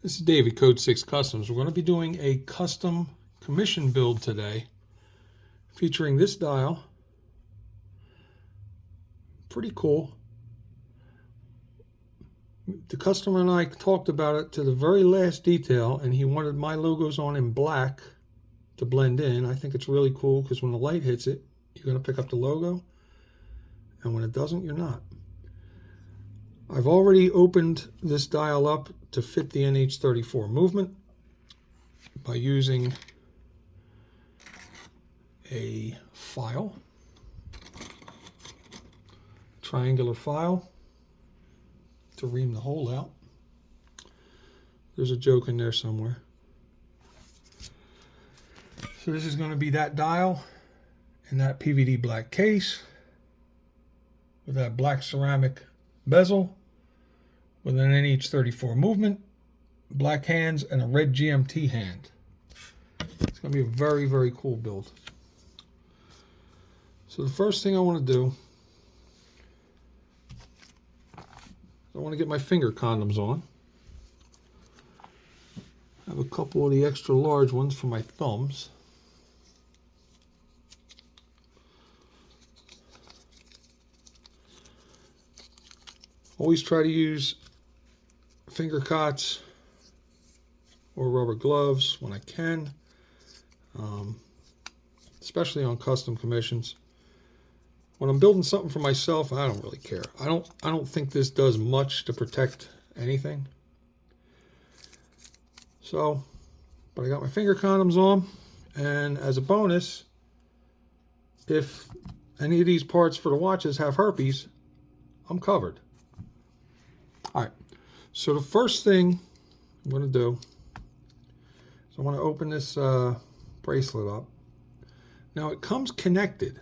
This is Davey, Code 6 Customs. We're going to be doing a custom commission build today featuring this dial. Pretty cool. The customer and I talked about it to the very last detail, and he wanted my logos on in black to blend in. I think it's really cool because when the light hits it, you're going to pick up the logo, and when it doesn't, you're not. I've already opened this dial up to fit the NH34 movement by using a file, triangular file, to ream the hole out. There's a joke in there somewhere. So this is going to be that dial in that PVD black case with that black ceramic bezel with an NH34 movement, black hands, and a red GMT hand. It's going to be a very, very cool build. So the first thing I want to do, I want to get my finger condoms on. I have a couple of the extra large ones for my thumbs. Always try to use finger cots or rubber gloves when I can, especially on custom commissions. When I'm building something for myself, I don't really care. I don't think this does much to protect anything. So, but I got my finger condoms on, and as a bonus, if any of these parts for the watches have herpes, I'm covered. All right, so the first thing I'm going to do is I want to open this bracelet up. Now it comes connected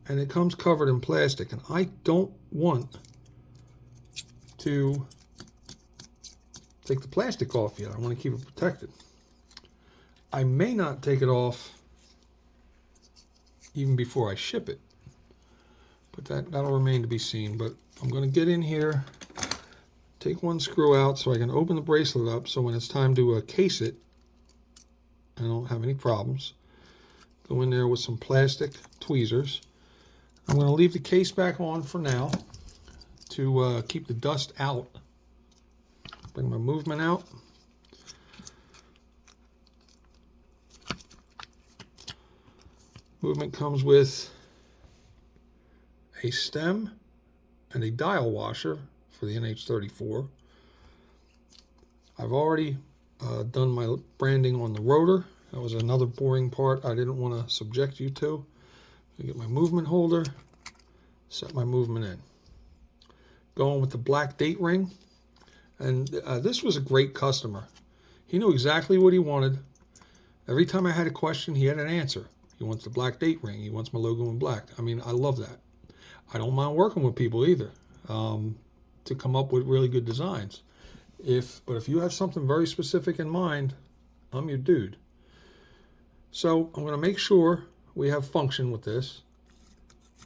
and it comes covered in plastic, and I don't want to take the plastic off yet. I want to keep it protected. I may not take it off even before I ship it, but that'll remain to be seen. But I'm going to get in here, take one screw out so I can open the bracelet up, so when it's time to case it, I don't have any problems. Go in there with some plastic tweezers. I'm going to leave the case back on for now to keep the dust out. Bring my movement out. Movement comes with a stem and a dial washer for the NH34. I've already done my branding on the rotor. That was another boring part I didn't want to subject you to. I get my movement holder, set my movement in. Going with the black date ring. And this was a great customer. He knew exactly what he wanted. Every time I had a question, he had an answer. He wants the black date ring. He wants my logo in black. I mean, I love that. I don't mind working with people either to come up with really good designs. But if you have something very specific in mind, I'm your dude. So I'm going to make sure we have function with this.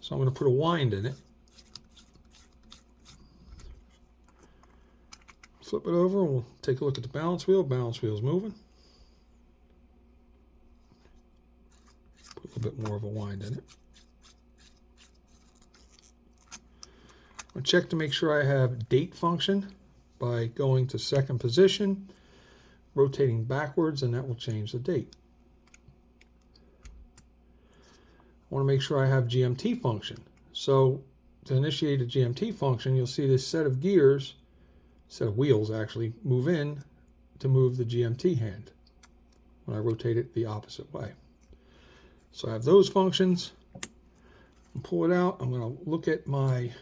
So I'm going to put a wind in it. Flip it over and we'll take a look at the balance wheel. Balance wheel's moving. Put a little bit more of a wind in it. I'll check to make sure I have date function by going to second position, rotating backwards, and that will change the date. I want to make sure I have GMT function. So to initiate a GMT function, you'll see this set of gears, set of wheels actually, move in to move the GMT hand when I rotate it the opposite way. So I have those functions. And pull it out. I'm going to look at my, make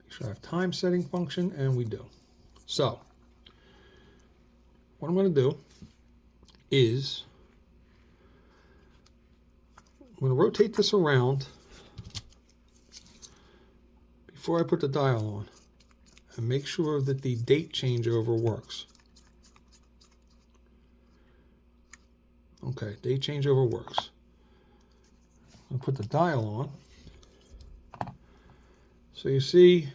sure I have time setting function, and we do. So what I'm going to do is I'm going to rotate this around before I put the dial on and make sure that the date changeover works. Okay, date changeover works. I'll put the dial on. So you see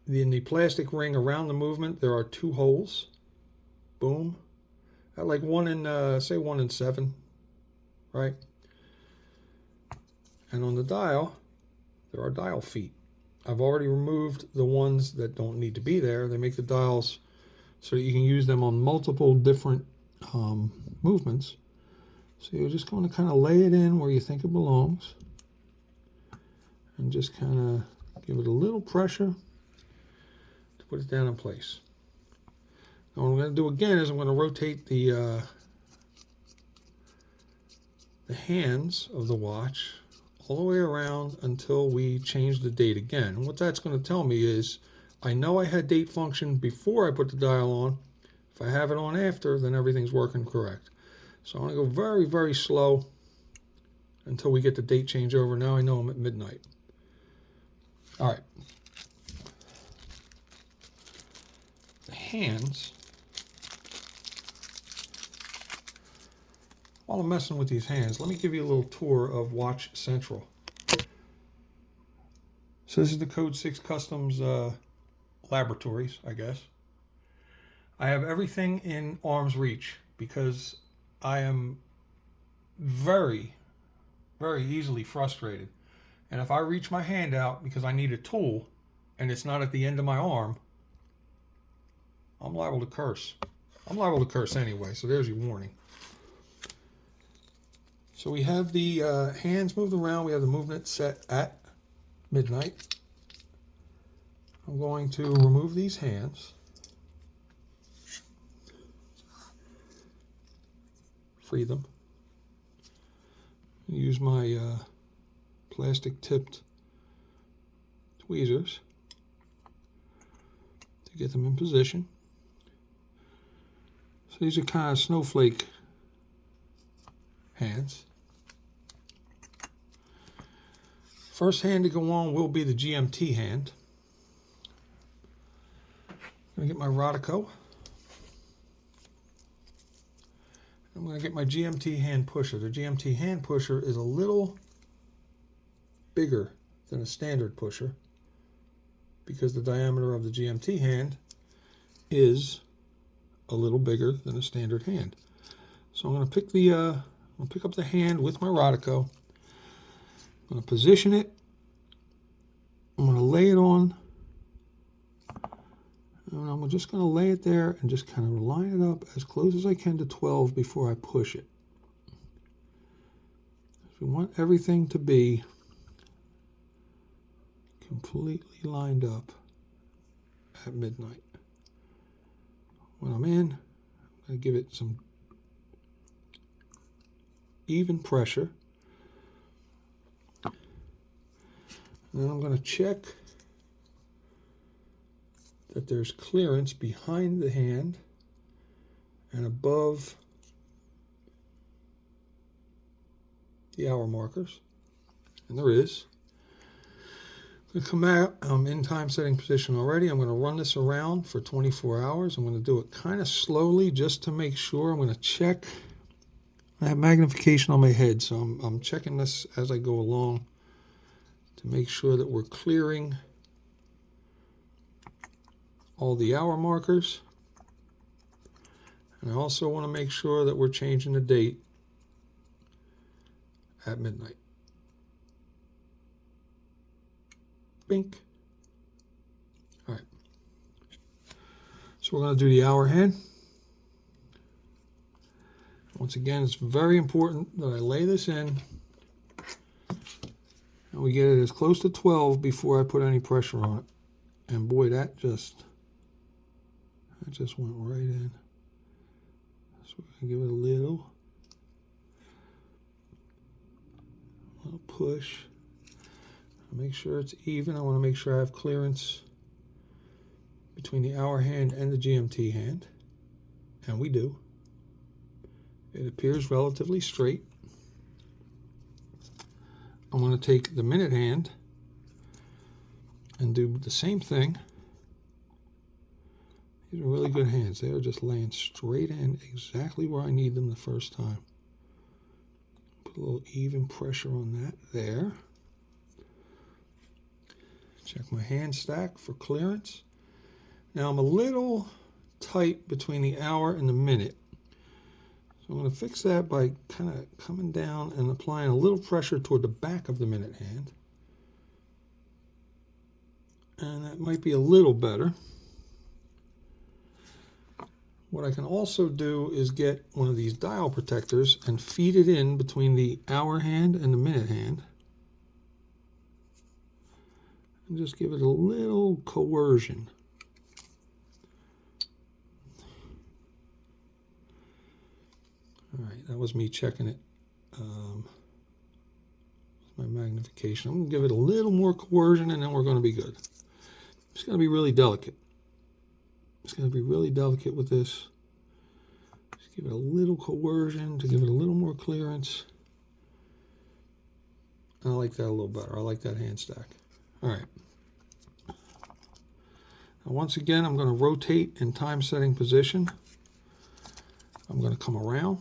in the plastic ring around the movement, there are 2 holes. Boom. At like 1 in, say 1 in 7, right? And on the dial, there are dial feet. I've already removed the ones that don't need to be there. They make the dials so that you can use them on multiple different movements. So you're just going to kind of lay it in where you think it belongs. And just kind of give it a little pressure to put it down in place. Now what I'm going to do again is I'm going to rotate the hands of the watch all the way around until we change the date again. And what that's going to tell me is I know I had date function before I put the dial on. If I have it on after, then everything's working correct. So I'm going to go very, very slow until we get the date change over. Now I know I'm at midnight. All right. The hands. While I'm messing with these hands, let me give you a little tour of Watch Central. So this is the Code 6 Customs laboratories, I guess. I have everything in arm's reach because I am very, very easily frustrated. And if I reach my hand out because I need a tool and it's not at the end of my arm, I'm liable to curse. I'm liable to curse anyway, so there's your warning. So we have the hands moved around. We have the movement set at midnight. I'm going to remove these hands. Free them. Use my plastic tipped tweezers to get them in position. So these are kind of snowflake hands. First hand to go on will be the GMT hand. I'm going to get my Rodico. I'm going to get my GMT hand pusher. The GMT hand pusher is a little bigger than a standard pusher because the diameter of the GMT hand is a little bigger than a standard hand. So I'm going to pick up the hand with my Rodico. I'm going to position it. I'm going to lay it on. And I'm just going to lay it there and just kind of line it up as close as I can to 12 before I push it. We want everything to be completely lined up at midnight. When I'm in, I'm going to give it some even pressure. And then I'm going to check that there's clearance behind the hand and above the hour markers. And there is. I'm going to come out. I'm in time setting position already. I'm going to run this around for 24 hours. I'm going to do it kind of slowly just to make sure. I'm going to check. I have magnification on my head, so I'm checking this as I go along to make sure that we're clearing all the hour markers. And I also want to make sure that we're changing the date at midnight. Bink. All right. So we're going to do the hour hand. Once again, it's very important that I lay this in and we get it as close to 12 before I put any pressure on it. And boy, that just went right in. So we're going to give it a little push. Make sure it's even. I want to make sure I have clearance between the hour hand and the GMT hand. And we do. It appears relatively straight. I'm going to take the minute hand and do the same thing. These are really good hands. They are just laying straight in exactly where I need them the first time. Put a little even pressure on that there. Check my hand stack for clearance. Now I'm a little tight between the hour and the minute. So I'm going to fix that by kind of coming down and applying a little pressure toward the back of the minute hand. And that might be a little better. What I can also do is get one of these dial protectors and feed it in between the hour hand and the minute hand. And just give it a little coercion. All right, that was me checking it with my magnification. I'm going to give it a little more coercion and then we're going to be good. It's going to be really delicate. It's going to be really delicate with this. Just give it a little coercion to give it a little more clearance. I like that a little better. I like that hand stack. All right. Now once again, I'm going to rotate in time setting position. I'm going to come around.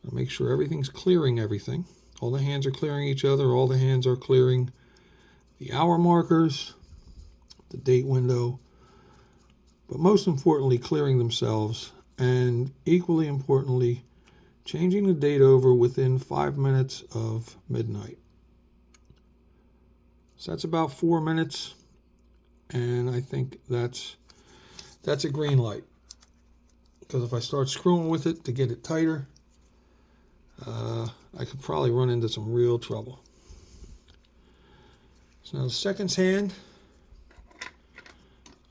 I'll make sure everything's clearing everything. All the hands are clearing each other. All the hands are clearing the hour markers, the date window, but most importantly, clearing themselves, and equally importantly, changing the date over within 5 minutes of midnight. So that's about 4 minutes, and I think that's a green light. Because if I start screwing with it to get it tighter, I could probably run into some real trouble. So now the seconds hand,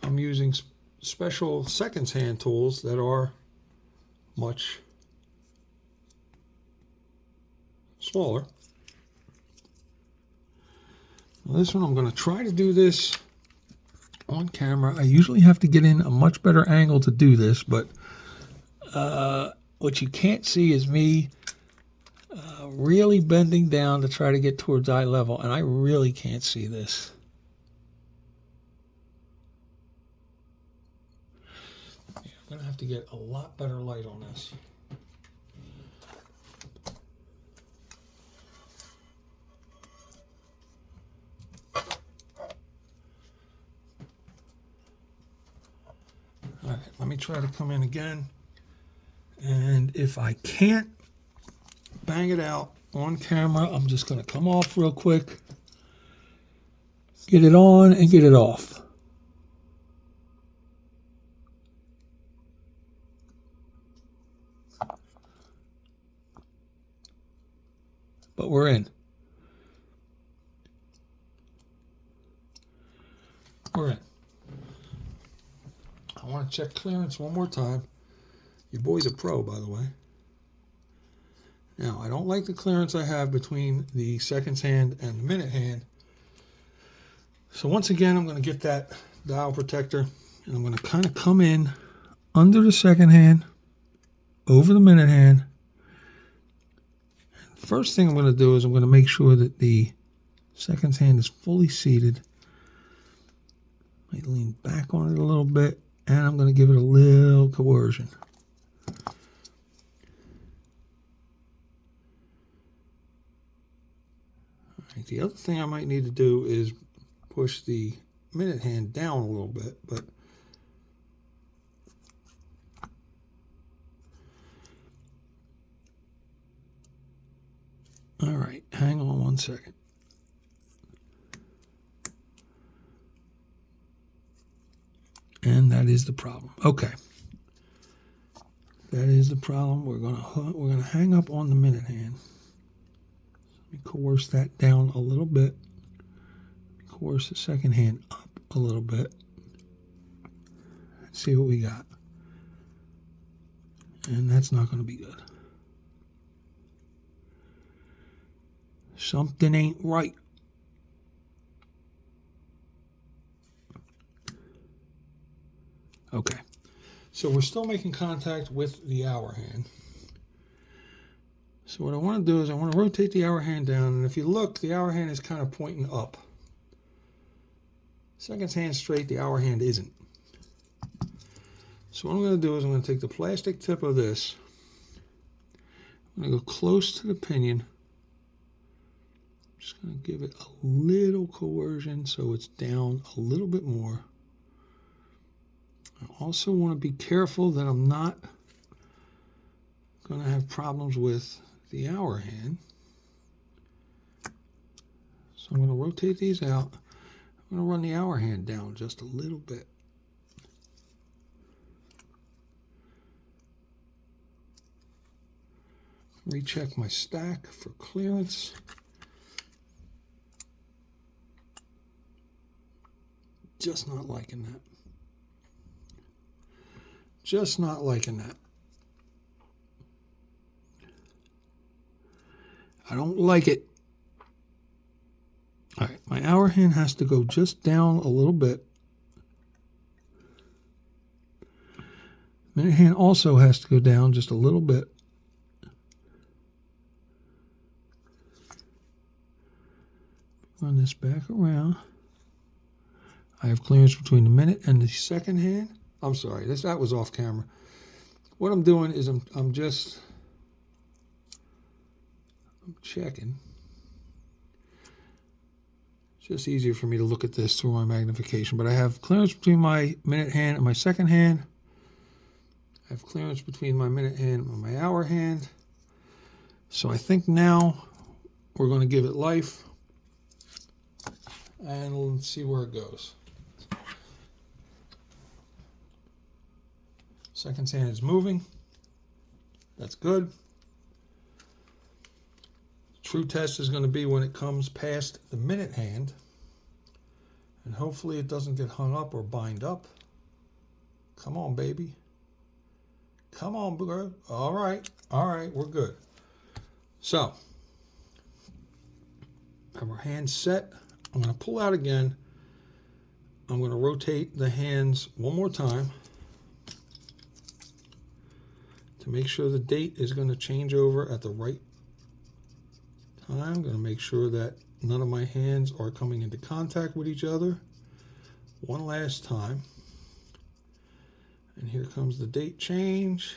I'm using special seconds hand tools that are much smaller. Now this one, I'm going to try to do this on camera. I usually have to get in a much better angle to do this, but what you can't see is me really bending down to try to get towards eye level, and I really can't see this. Yeah, I'm going to have to get a lot better light on this. All right, let me try to come in again. And if I can't bang it out on camera, I'm just going to come off real quick, get it on and get it off. But we're in. We're in. I want to check clearance one more time. Your boy's a pro, by the way. Now, I don't like the clearance I have between the seconds hand and the minute hand. So once again, I'm going to get that dial protector, and I'm going to kind of come in under the second hand, over the minute hand. First thing I'm going to do is I'm going to make sure that the seconds hand is fully seated. Might lean back on it a little bit, and I'm going to give it a little coercion. The other thing I might need to do is push the minute hand down a little bit, but all right, hang on one second. And that is the problem. Okay. That is the problem. We're gonna hang up on the minute hand. Coerce that down a little bit. Coerce the second hand up a little bit. Let's see what we got. And that's not going to be good. Something ain't right. Okay. So we're still making contact with the hour hand. So what I want to do is I want to rotate the hour hand down, and if you look, the hour hand is kind of pointing up. Seconds hand straight, the hour hand isn't. So what I'm going to do is I'm going to take the plastic tip of this, I'm going to go close to the pinion, Just going to give it a little coercion so it's down a little bit more. I also want to be careful that I'm not going to have problems with the hour hand. So I'm going to rotate these out. I'm going to run the hour hand down just a little bit. Recheck my stack for clearance. Just not liking that. Just not liking that. I don't like it. All right, my hour hand has to go just down a little bit. Minute hand also has to go down just a little bit. Run this back around. I have clearance between the minute and the second hand. I'm sorry, that was off camera. What I'm doing is I'm checking. It's just easier for me to look at this through my magnification. But I have clearance between my minute hand and my second hand. I have clearance between my minute hand and my hour hand. So I think now we're going to give it life. And let's see where it goes. Second hand is moving. That's good. True test is going to be when it comes past the minute hand. And hopefully it doesn't get hung up or bind up. Come on, baby. Come on, girl. All right, we're good. So, have our hands set. I'm going to pull out again. I'm going to rotate the hands one more time to make sure the date is going to change over at the right time. I'm going to make sure that none of my hands are coming into contact with each other. One last time. And here comes the date change.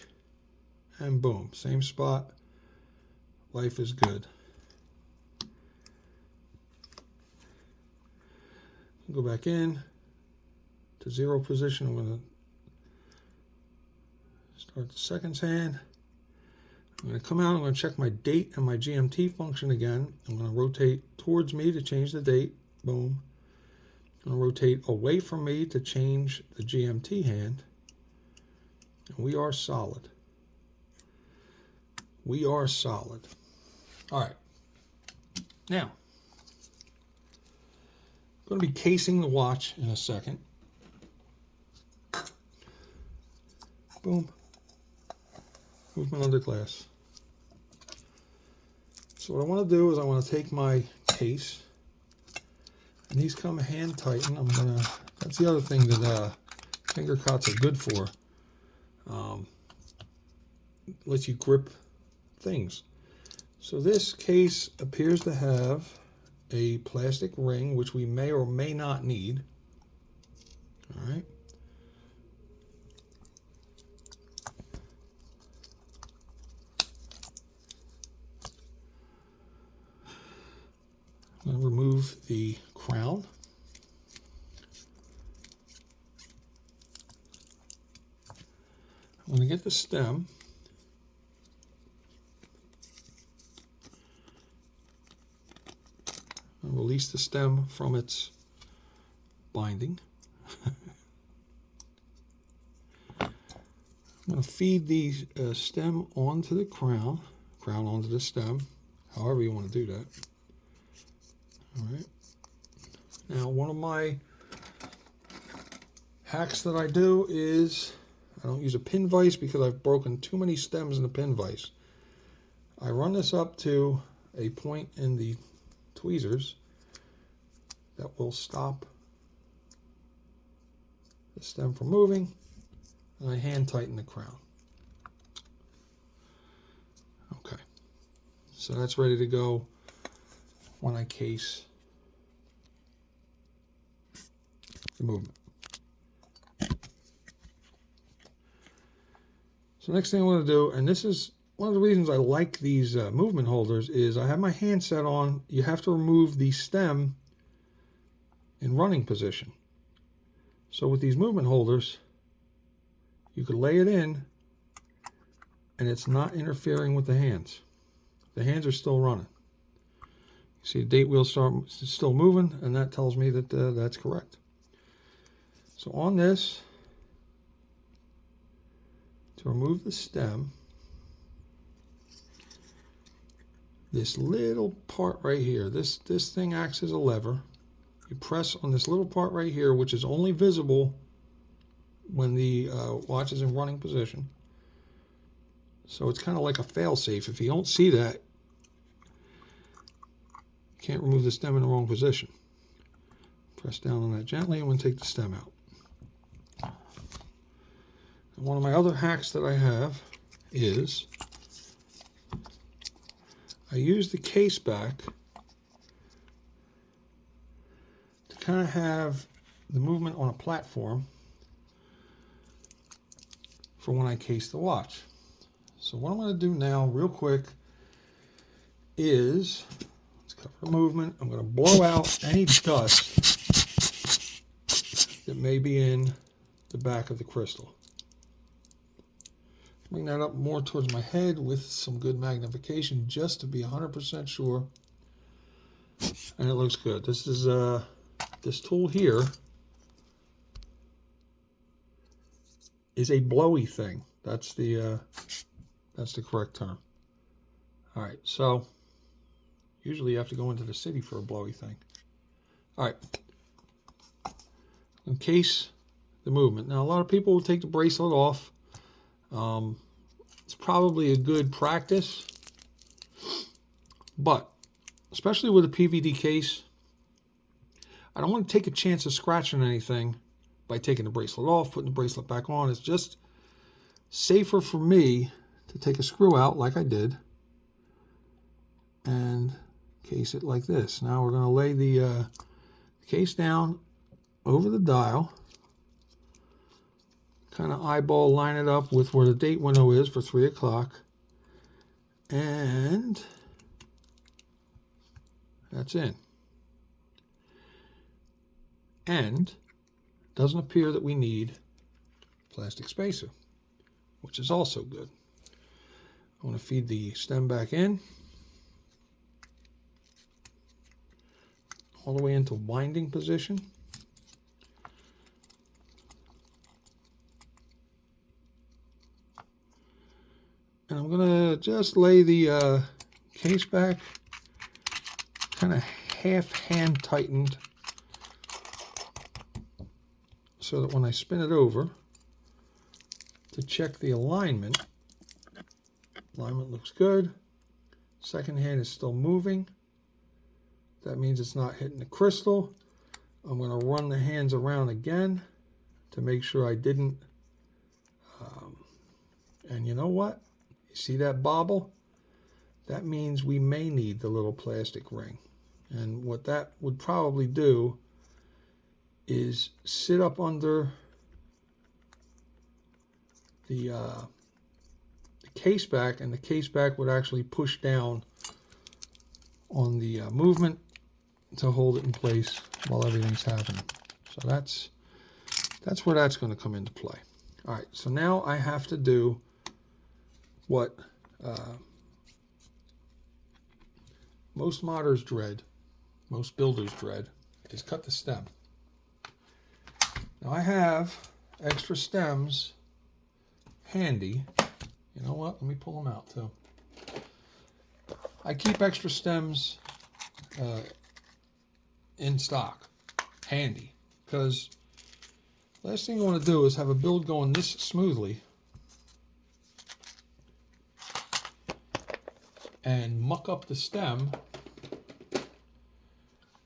And boom, same spot. Life is good. Go back in to 0 position. I'm going to start the seconds hand. I'm going to come out. I'm going to check my date and my GMT function again. I'm going to rotate towards me to change the date. Boom. I'm going to rotate away from me to change the GMT hand. And we are solid. We are solid. All right. Now, I'm going to be casing the watch in a second. Boom. Movement under glass. So what I want to do is I want to take my case, and these come hand tighten. That's the other thing that finger cots are good for. Lets you grip things. So this case appears to have a plastic ring, which we may or may not need. All right. I'm going to remove the crown. I'm going to get the stem. I'll release the stem from its binding. I'm going to feed the stem onto the crown onto the stem, however you want to do that. All right. Now, one of my hacks that I do is I don't use a pin vise because I've broken too many stems in the pin vise. I run this up to a point in the tweezers that will stop the stem from moving, and I hand tighten the crown. Okay, so that's ready to go when I case the movement. So next thing I'm going to do, and this is one of the reasons I like these movement holders is I have my hand set on, you have to remove the stem in running position. So with these movement holders, you could lay it in and it's not interfering with the hands. The hands are still running. You see the date wheel still moving, and that tells me that that's correct. So on this, to remove the stem, this little part right here, this thing acts as a lever. You press on this little part right here, which is only visible when the watch is in running position. So it's kind of like a fail-safe. If you don't see that, you can't remove the stem in the wrong position. Press down on that gently and we'll take the stem out. And one of my other hacks that I have is I use the case back to kind of have the movement on a platform for when I case the watch. So what I'm going to do now real quick is, let's cover movement, I'm going to blow out any dust that may be in the back of the crystal. Bring that up more towards my head with some good magnification just to be 100% sure. And it looks good. This is this tool here is a blowy thing. That's the correct term. All right, so usually you have to go into the city for a blowy thing. All right, encase the movement. Now a lot of people will take the bracelet off. It's probably a good practice, but especially with a PVD case, I don't want to take a chance of scratching anything by taking the bracelet off, putting the bracelet back on. It's just safer for me to take a screw out like I did and case it like this. Now we're going to lay the case down over the dial, kind of eyeball line it up with where the date window is for 3 o'clock, and that's in. And it doesn't appear that we need plastic spacer, which is also good. I want to feed the stem back in all the way into winding position. And I'm going to just lay the case back, kind of half hand tightened, so that when I spin it over to check the alignment looks good. Second hand is still moving. That means it's not hitting the crystal. I'm going to run the hands around again to make sure I didn't. And you know what? See that bobble? That means we may need the little plastic ring. And what that would probably do is sit up under the case back, and the case back would actually push down on the movement to hold it in place while everything's happening. So that's where that's going to come into play. All right, so now I have to do what most modders dread, most builders dread, is cut the stem. Now I have extra stems handy. You know what? Let me pull them out too. I keep extra stems in stock, handy, because last thing I want to do is have a build going this smoothly and muck up the stem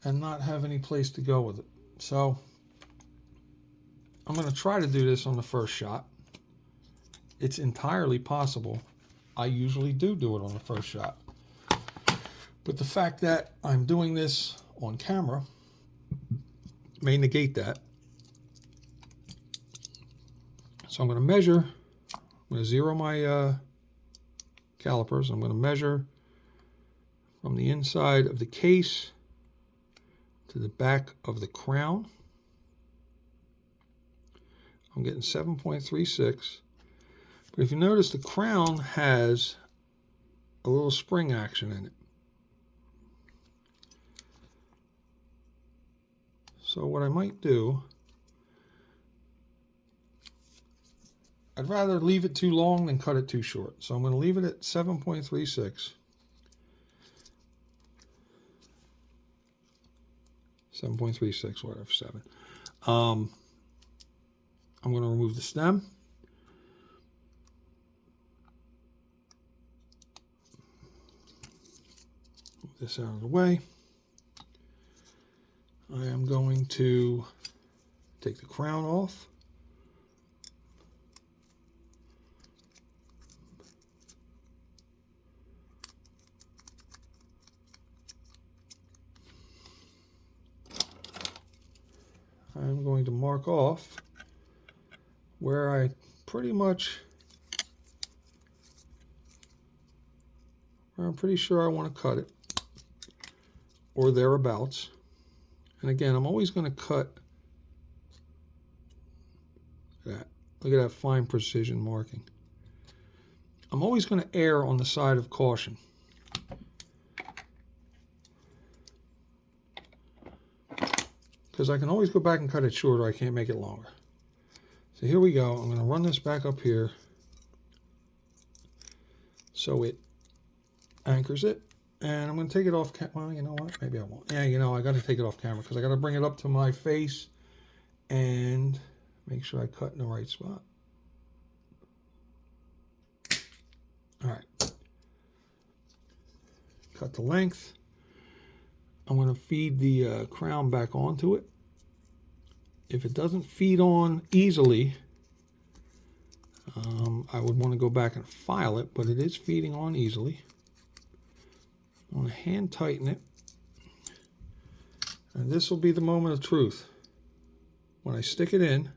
and not have any place to go with it. So I'm going to try to do this on the first shot. It's entirely possible. I usually do it on the first shot. But the fact that I'm doing this on camera may negate that. So I'm going to measure, I'm going to zero my calipers. I'm going to measure from the inside of the case to the back of the crown. I'm getting 7.36. But if you notice, the crown has a little spring action in it. So what I might do, I'd rather leave it too long than cut it too short. So I'm going to leave it at 7.36. 7.36, whatever, 7. I'm going to remove the stem. Move this out of the way. I am going to take the crown off. I'm going to mark off where I pretty much, where I'm pretty sure I want to cut it, or thereabouts. And again, I'm always going to cut that. Look at that fine precision marking. I'm always going to err on the side of caution. Because I can always go back and cut it shorter. I can't make it longer. So here we go. I'm going to run this back up here so it anchors it. And I'm going to take it off. Well, you know what? Maybe I won't. Yeah, you know, I got to take it off camera because I got to bring it up to my face and make sure I cut in the right spot. All right. Cut the length. I'm going to feed the crown back onto it. If it doesn't feed on easily, I would want to go back and file it, but it is feeding on easily. I want to hand tighten it. And this will be the moment of truth. When I stick it in,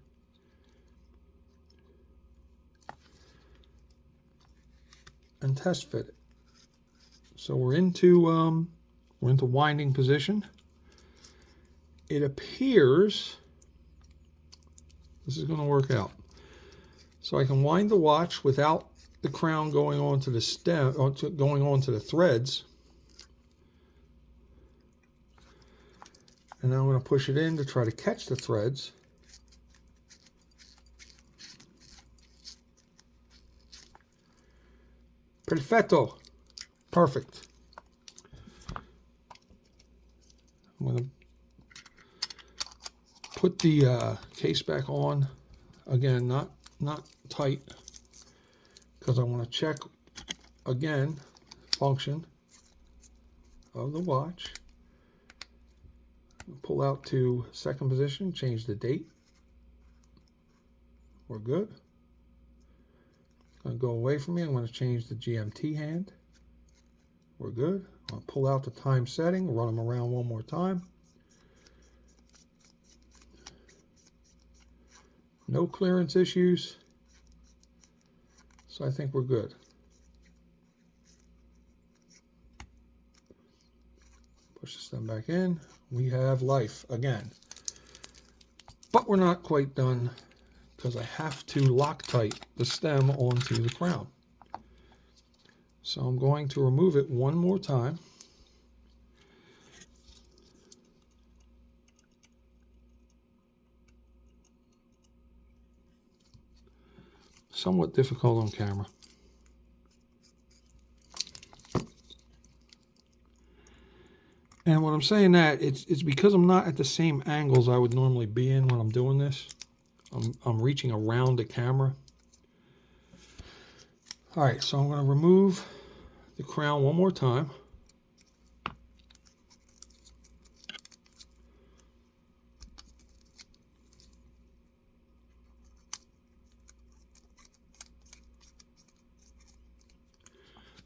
and test fit it. So we're into winding position. It appears this is going to work out. So I can wind the watch without the crown going onto the stem, going onto the threads. And now I'm going to push it in to try to catch the threads. Perfetto. Perfect. I'm going to put the case back on. Again, not tight, because I want to check again function of the watch. Pull out to second position, change the date. We're good. It's going to go away from me. I'm going to change the GMT hand. We're good. I'll pull out the time setting, run them around one more time. No clearance issues. So I think we're good. Push the stem back in. We have life again. But we're not quite done because I have to Loctite the stem onto the crown. So I'm going to remove it one more time. Somewhat difficult on camera. And when I'm saying that, it's because I'm not at the same angles I would normally be in when I'm doing this. I'm reaching around the camera. All right, so I'm going to remove the crown one more time.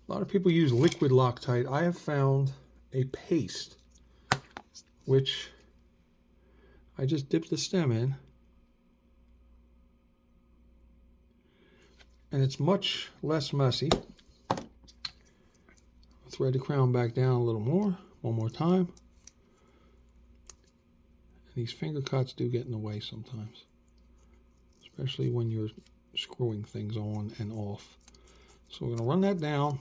A lot of people use liquid Loctite. I have found a paste, which I just dip the stem in, and it's much less messy. thread the crown back down a little more, one more time. And these finger cuts do get in the way sometimes, especially when you're screwing things on and off. So we're going to run that down.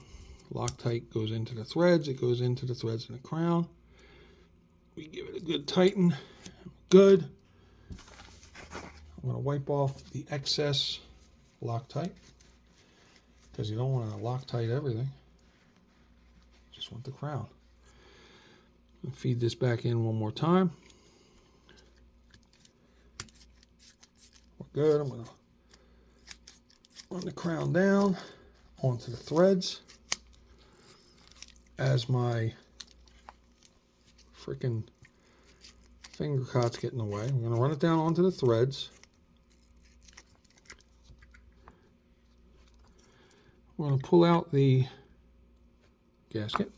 Loctite goes into the threads. It goes into the threads in the crown. We give it a good tighten. Good. I'm going to wipe off the excess Loctite, because you don't want to Loctite everything. Just want the crown. I'll feed this back in one more time. We're good. I'm going to run the crown down onto the threads as my freaking finger cuts get in the way. I'm going to run it down onto the threads. We're going to pull out the gasket.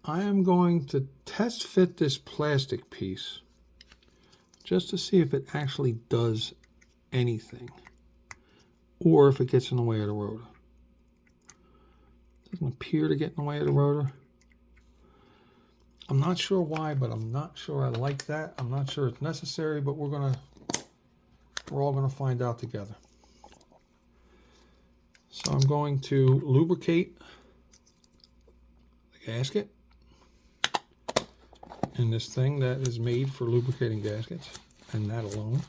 I am going to test fit this plastic piece just to see if it actually does anything, or if it gets in the way of the rotor. It doesn't appear to get in the way of the rotor. I'm not sure why, but I'm not sure I like that. I'm not sure it's necessary, but we're all gonna find out together. So I'm going to lubricate the gasket in this thing that is made for lubricating gaskets, and that alone.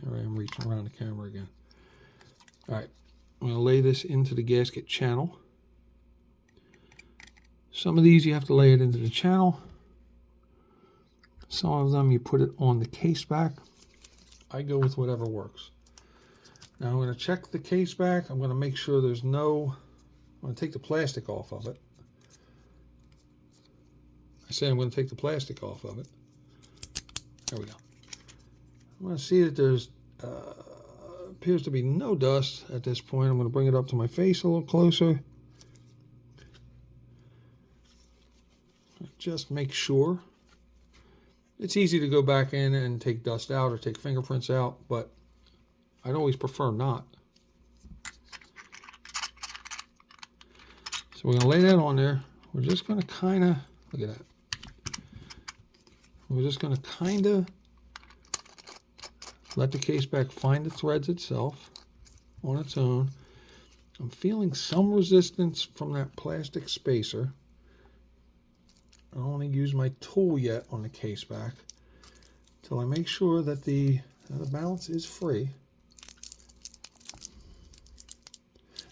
There I am reaching around the camera again. All right, I'm going to lay this into the gasket channel. Some of these you have to lay it into the channel. Some of them you put it on the case back. I go with whatever works. Now I'm going to check the case back. I'm going to make sure there's no... I'm going to take the plastic off of it. I say I'm going to take the plastic off of it. There we go. I'm going to see that there's appears to be no dust at this point. I'm going to bring it up to my face a little closer. Just make sure. It's easy to go back in and take dust out or take fingerprints out, but I'd always prefer not. So we're going to lay that on there. We're just going to kind of, look at that. We're just going to kind of let the case back find the threads itself on its own. I'm feeling some resistance from that plastic spacer. I don't want to use my tool yet on the case back until I make sure that the balance is free.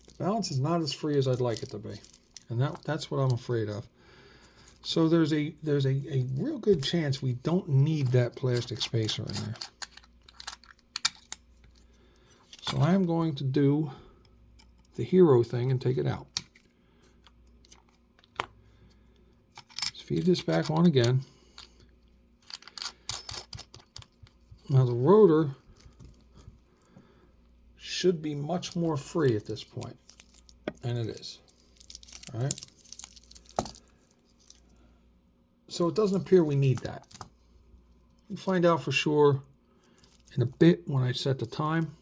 The balance is not as free as I'd like it to be, and that's what I'm afraid of. So there's a real good chance we don't need that plastic spacer in there. So I am going to do the hero thing and take it out. Feed this back on again. Now the rotor should be much more free at this point, and it is. All right. So it doesn't appear we need that. We'll find out for sure in a bit when I set the time.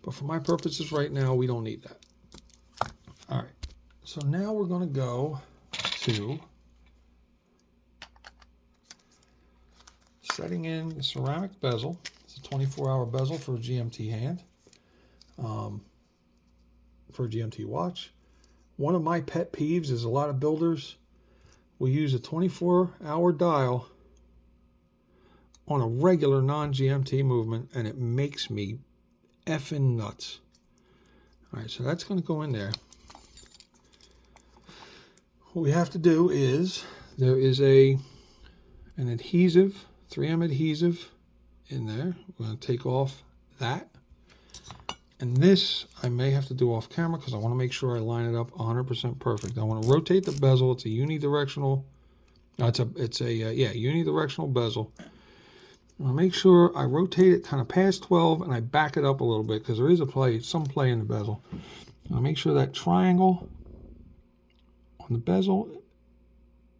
But for my purposes right now, we don't need that. All right. So now we're going to go to setting in the ceramic bezel. It's a 24-hour bezel for a GMT hand, for a GMT watch. One of my pet peeves is a lot of builders will use a 24-hour dial on a regular non-GMT movement, and it makes me effing nuts. All right, so that's going to go in there. What we have to do is, there is an adhesive, 3M adhesive in there. We're going to take off that. And this I may have to do off camera because I want to make sure I line it up 100% perfect. I want to rotate the bezel. It's a unidirectional, unidirectional bezel. I want to make sure I rotate it kind of past 12 and I back it up a little bit because there is some play in the bezel. I'll make sure that triangle on the bezel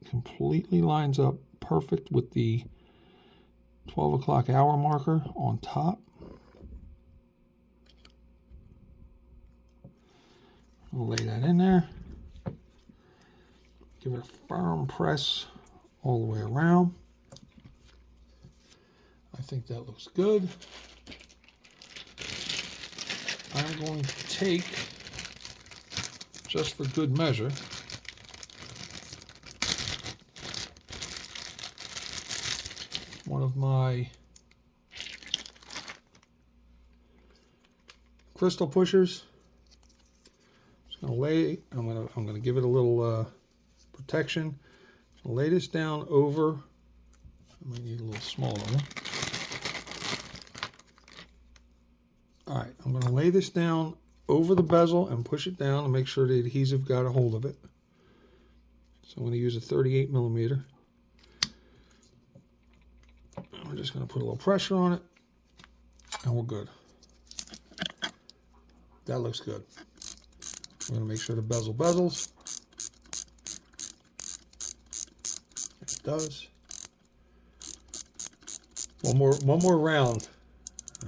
completely lines up perfect with the 12 o'clock hour marker on top. I'll lay that in there. Give it a firm press all the way around. I think that looks good. I'm going to take, just for good measure, one of my crystal pushers. Just gonna lay. I'm gonna give it a little protection. I'll lay this down over. I might need a little smaller one. All right, I'm going to lay this down over the bezel and push it down to make sure the adhesive got a hold of it. So I'm going to use a 38 millimeter. We're just going to put a little pressure on it, and we're good. That looks good. We're going to make sure the bezel bezels. It does. One more round.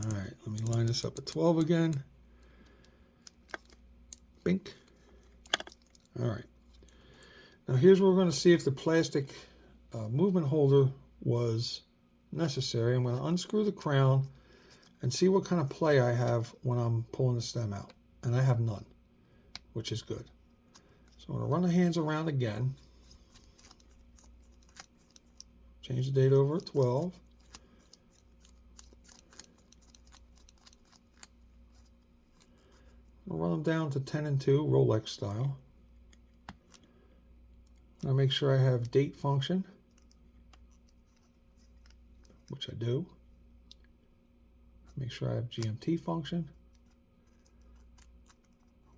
All right, let me line this up at 12 again. Bink. All right. Now here's where we're going to see if the plastic movement holder was necessary. I'm going to unscrew the crown and see what kind of play I have when I'm pulling the stem out. And I have none, which is good. So I'm going to run the hands around again. Change the date over at 12. I'll run them down to 10 and 2, Rolex style. I'll make sure I have date function, which I do. Make sure I have GMT function,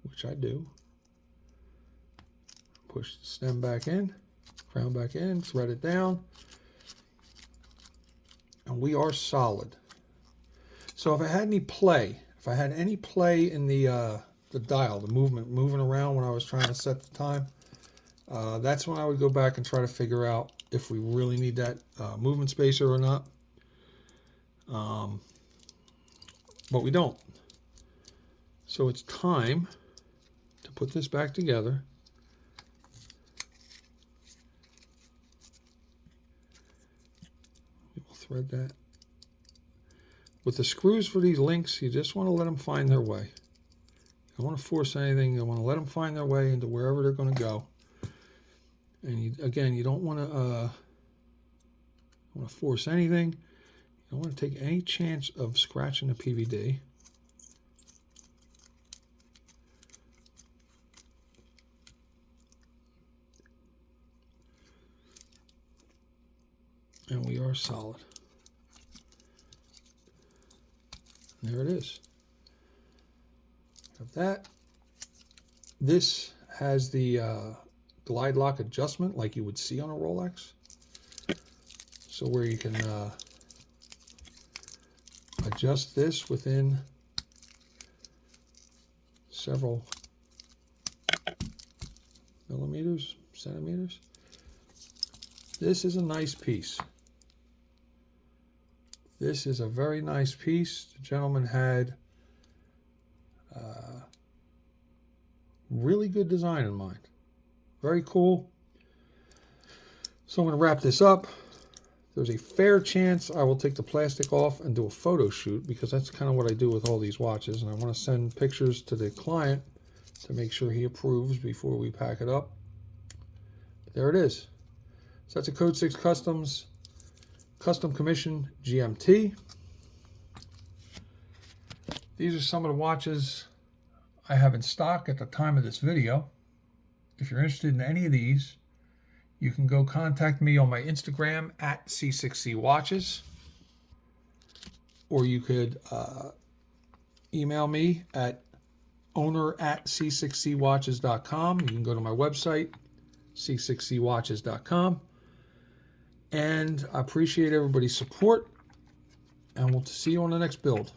which I do. Push the stem back in, crown back in, thread it down, and we are solid. So if I had any play, in the dial, the moving around when I was trying to set the time, that's when I would go back and try to figure out if we really need that movement spacer or not. But we don't. So it's time to put this back together. We'll thread that. With the screws for these links, you just want to let them find their way. You don't want to force anything. You want to let them find their way into wherever they're going to go. And again, you don't want to force anything. You don't want to take any chance of scratching the PVD. And we are solid. There it is. Have that. This has the glide lock adjustment like you would see on a Rolex. So where you can adjust this within several millimeters, centimeters. This is a nice piece. This is a very nice piece. The gentleman had really good design in mind. Very cool. So I'm going to wrap this up. There's a fair chance I will take the plastic off and do a photo shoot, because that's kind of what I do with all these watches. And I want to send pictures to the client to make sure he approves before we pack it up. But there it is. So that's a Code 6 Customs Custom Commission GMT. These are some of the watches I have in stock at the time of this video. If you're interested in any of these, you can go contact me on my Instagram at C6C Watches, or you could email me at owner@c6cwatches.com. You can go to my website, c6cwatches.com. And I appreciate everybody's support, and we'll see you on the next build.